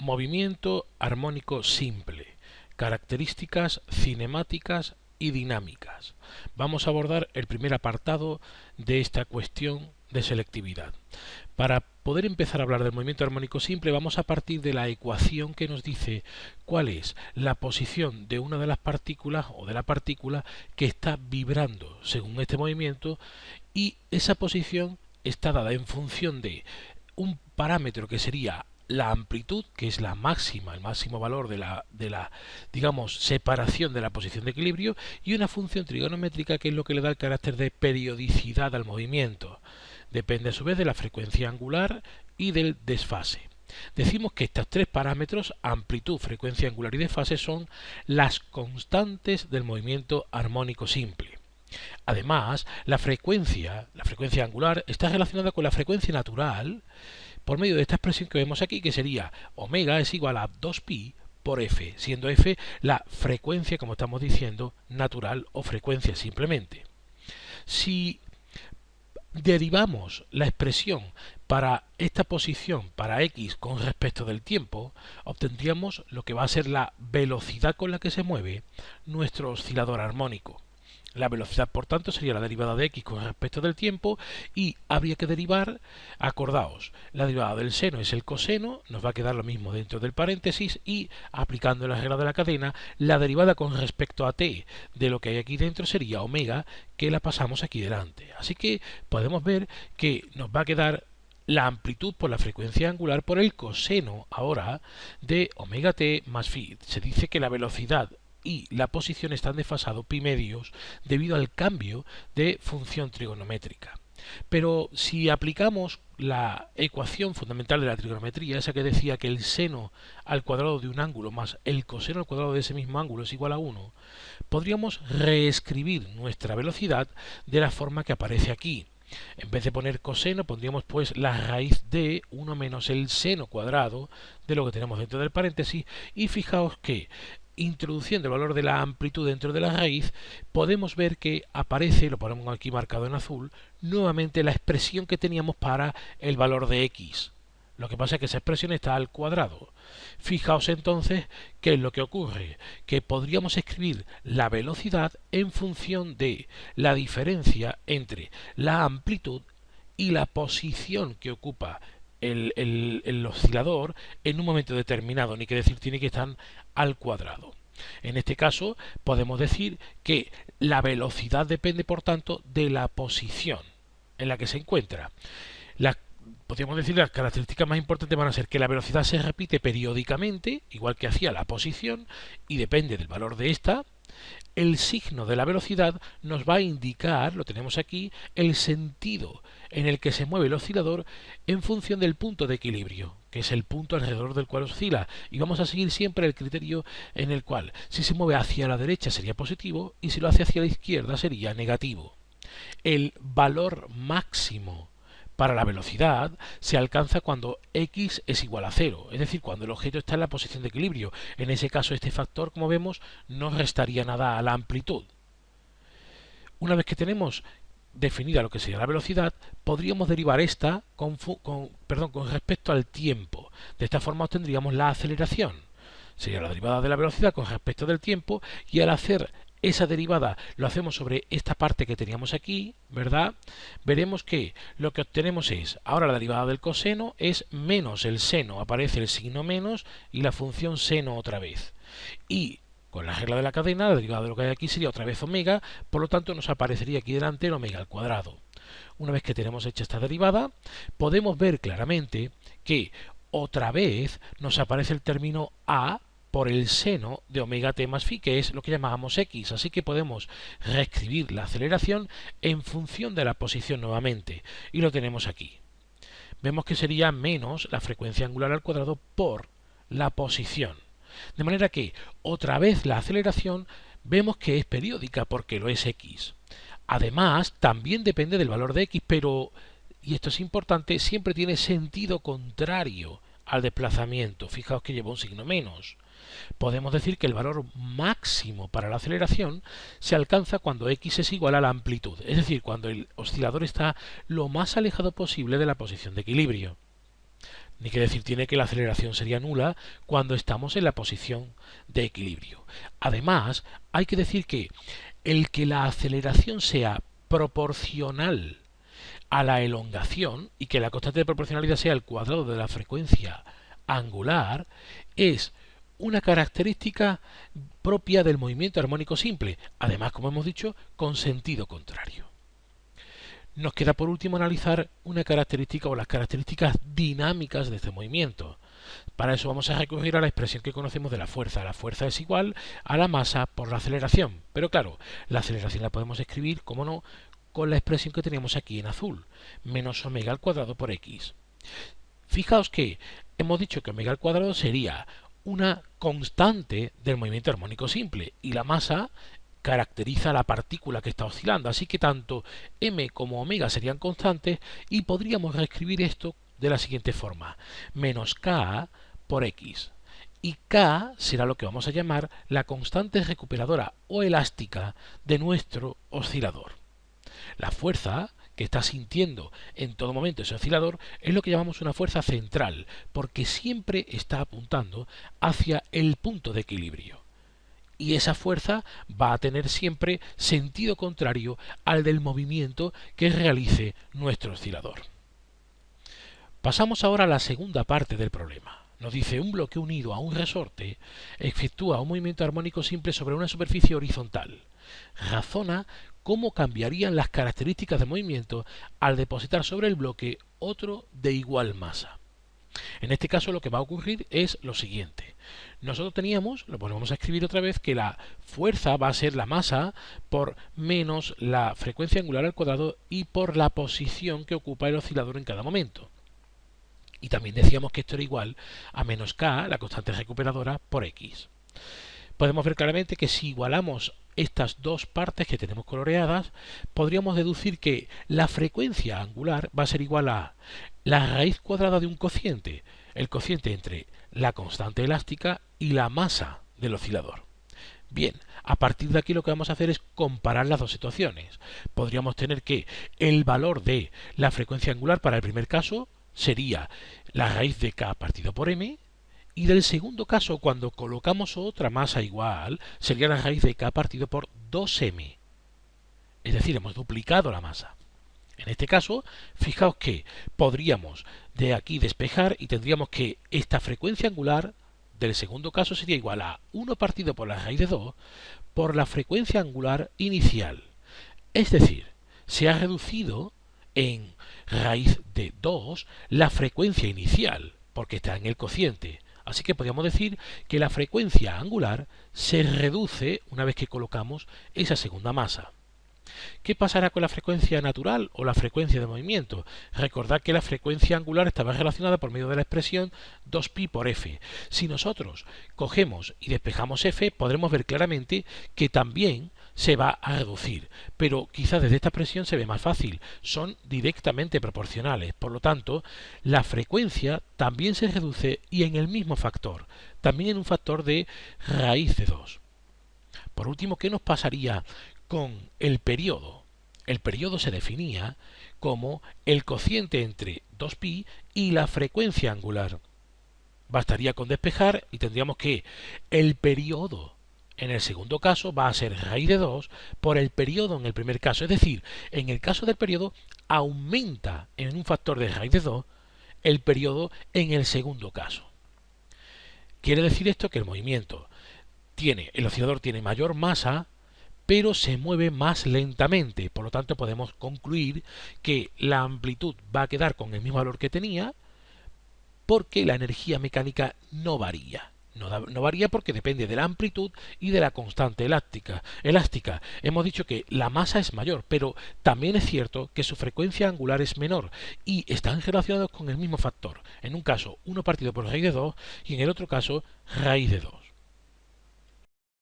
movimiento armónico simple, características cinemáticas y dinámicas. Vamos a abordar el primer apartado de esta cuestión de selectividad. Para poder empezar a hablar del movimiento armónico simple, vamos a partir de la ecuación que nos dice cuál es la posición de una de las partículas o de la partícula que está vibrando según este movimiento, y esa posición está dada en función de un parámetro que sería la amplitud, que es la máxima, el máximo valor de la digamos, separación de la posición de equilibrio, y una función trigonométrica que es lo que le da el carácter de periodicidad al movimiento. Depende a su vez de la frecuencia angular y del desfase. Decimos que estos tres parámetros, amplitud, frecuencia angular y desfase, son las constantes del movimiento armónico simple. Además, la frecuencia angular está relacionada con la frecuencia natural por medio de esta expresión que vemos aquí, que sería omega es igual a 2pi por f, siendo f la frecuencia, como estamos diciendo, natural o frecuencia simplemente. Si derivamos la expresión para esta posición, para x con respecto del tiempo, obtendríamos lo que va a ser la velocidad con la que se mueve nuestro oscilador armónico. La velocidad, por tanto, sería la derivada de x con respecto del tiempo, y habría que derivar, acordaos, la derivada del seno es el coseno, nos va a quedar lo mismo dentro del paréntesis, y aplicando la regla de la cadena, la derivada con respecto a t de lo que hay aquí dentro sería omega, que la pasamos aquí delante. Así que podemos ver que nos va a quedar la amplitud por la frecuencia angular por el coseno ahora de omega t más phi. Se dice que la velocidad y la posición están desfasados pi medios debido al cambio de función trigonométrica. Pero si aplicamos la ecuación fundamental de la trigonometría, esa que decía que el seno al cuadrado de un ángulo más el coseno al cuadrado de ese mismo ángulo es igual a 1, podríamos reescribir nuestra velocidad de la forma que aparece aquí. En vez de poner coseno, pondríamos pues la raíz de 1 menos el seno cuadrado de lo que tenemos dentro del paréntesis, y fijaos que introduciendo el valor de la amplitud dentro de la raíz, podemos ver que aparece, lo ponemos aquí marcado en azul, nuevamente la expresión que teníamos para el valor de x. Lo que pasa es que esa expresión está al cuadrado. Fijaos entonces qué es lo que ocurre, que podríamos escribir la velocidad en función de la diferencia entre la amplitud y la posición que ocupa el oscilador en un momento determinado, ni que decir tiene que estar al cuadrado. En este caso podemos decir que la velocidad depende, por tanto, de la posición en la que se encuentra. Podríamos decir las características más importantes van a ser que la velocidad se repite periódicamente, igual que hacía la posición, y depende del valor de esta. El signo de la velocidad nos va a indicar, lo tenemos aquí, el sentido en el que se mueve el oscilador en función del punto de equilibrio, que es el punto alrededor del cual oscila, y vamos a seguir siempre el criterio en el cual si se mueve hacia la derecha sería positivo y si lo hace hacia la izquierda sería negativo. El valor máximo para la velocidad se alcanza cuando x es igual a 0, es decir, cuando el objeto está en la posición de equilibrio. En ese caso este factor, como vemos, no restaría nada a la amplitud. Una vez que tenemos definida lo que sería la velocidad, podríamos derivar esta con respecto al tiempo. De esta forma obtendríamos la aceleración. Sería la derivada de la velocidad con respecto del tiempo, y al hacer esa derivada lo hacemos sobre esta parte que teníamos aquí, ¿verdad? Veremos que lo que obtenemos es, ahora la derivada del coseno es menos el seno, aparece el signo menos y la función seno otra vez. Y con la regla de la cadena, la derivada de lo que hay aquí sería otra vez omega, por lo tanto nos aparecería aquí delante el omega al cuadrado. Una vez que tenemos hecha esta derivada, podemos ver claramente que otra vez nos aparece el término a por el seno de omega t más phi, que es lo que llamábamos x, así que podemos reescribir la aceleración en función de la posición nuevamente, y lo tenemos aquí. Vemos que sería menos la frecuencia angular al cuadrado por la posición. De manera que otra vez la aceleración vemos que es periódica porque lo es x. Además, también depende del valor de x, pero, y esto es importante, siempre tiene sentido contrario al desplazamiento. Fijaos que lleva un signo menos. Podemos decir que el valor máximo para la aceleración se alcanza cuando x es igual a la amplitud, es decir, cuando el oscilador está lo más alejado posible de la posición de equilibrio. ni que decir tiene que la aceleración sería nula cuando estamos en la posición de equilibrio. Además, hay que decir que el que la aceleración sea proporcional a la elongación y que la constante de proporcionalidad sea el cuadrado de la frecuencia angular es una característica propia del movimiento armónico simple, además, como hemos dicho, con sentido contrario. Nos queda por último analizar una característica o las características dinámicas de este movimiento. Para eso vamos a recurrir a la expresión que conocemos de la fuerza. La fuerza es igual a la masa por la aceleración. Pero claro, la aceleración la podemos escribir, como no, con la expresión que tenemos aquí en azul, menos omega al cuadrado por x. Fijaos que hemos dicho que omega al cuadrado sería una constante del movimiento armónico simple y la masa caracteriza la partícula que está oscilando, así que tanto m como omega serían constantes y podríamos reescribir esto de la siguiente forma: menos k por x. Y k será lo que vamos a llamar la constante recuperadora o elástica de nuestro oscilador. La fuerza que está sintiendo en todo momento ese oscilador es lo que llamamos una fuerza central, porque siempre está apuntando hacia el punto de equilibrio. Y esa fuerza va a tener siempre sentido contrario al del movimiento que realice nuestro oscilador. Pasamos ahora a la segunda parte del problema. Nos dice: un bloque unido a un resorte efectúa un movimiento armónico simple sobre una superficie horizontal. Razona cómo cambiarían las características de movimiento al depositar sobre el bloque otro de igual masa. En este caso lo que va a ocurrir es lo siguiente. Nosotros teníamos, lo volvemos a escribir otra vez, que la fuerza va a ser la masa por menos la frecuencia angular al cuadrado y por la posición que ocupa el oscilador en cada momento. Y también decíamos que esto era igual a menos k, la constante recuperadora, por x. Podemos ver claramente que si igualamos estas dos partes que tenemos coloreadas, podríamos deducir que la frecuencia angular va a ser igual a la raíz cuadrada de un cociente, el cociente entre la constante elástica y la masa del oscilador. Bien, a partir de aquí lo que vamos a hacer es comparar las dos situaciones. Podríamos tener que el valor de la frecuencia angular para el primer caso sería la raíz de k partido por m, y del segundo caso, cuando colocamos otra masa igual, sería la raíz de k partido por 2m. Es decir, hemos duplicado la masa. En este caso, fijaos que podríamos de aquí despejar y tendríamos que esta frecuencia angular del segundo caso sería igual a 1 partido por la raíz de 2 por la frecuencia angular inicial. Es decir, se ha reducido en raíz de 2 la frecuencia inicial, porque está en el cociente. Así que podríamos decir que la frecuencia angular se reduce una vez que colocamos esa segunda masa. ¿Qué pasará con la frecuencia natural o la frecuencia de movimiento? Recordad que la frecuencia angular estaba relacionada por medio de la expresión 2pi por f. Si nosotros cogemos y despejamos f, podremos ver claramente que también se va a reducir, pero quizás desde esta expresión se ve más fácil, son directamente proporcionales, por lo tanto la frecuencia también se reduce y en el mismo factor, también en un factor de raíz de 2. Por último, ¿qué nos pasaría con el periodo? El periodo se definía como el cociente entre 2pi y la frecuencia angular. Bastaría con despejar y tendríamos que el periodo en el segundo caso va a ser raíz de 2 por el periodo en el primer caso. Es decir, en el caso del periodo aumenta en un factor de raíz de 2 el periodo en el segundo caso. Quiere decir esto que el movimiento el oscilador tiene mayor masa, pero se mueve más lentamente. Por lo tanto, podemos concluir que la amplitud va a quedar con el mismo valor que tenía, porque la energía mecánica no varía. No varía porque depende de la amplitud y de la constante elástica. Hemos dicho que la masa es mayor, pero también es cierto que su frecuencia angular es menor y están relacionados con el mismo factor. En un caso, 1 partido por raíz de 2 y en el otro caso, raíz de 2.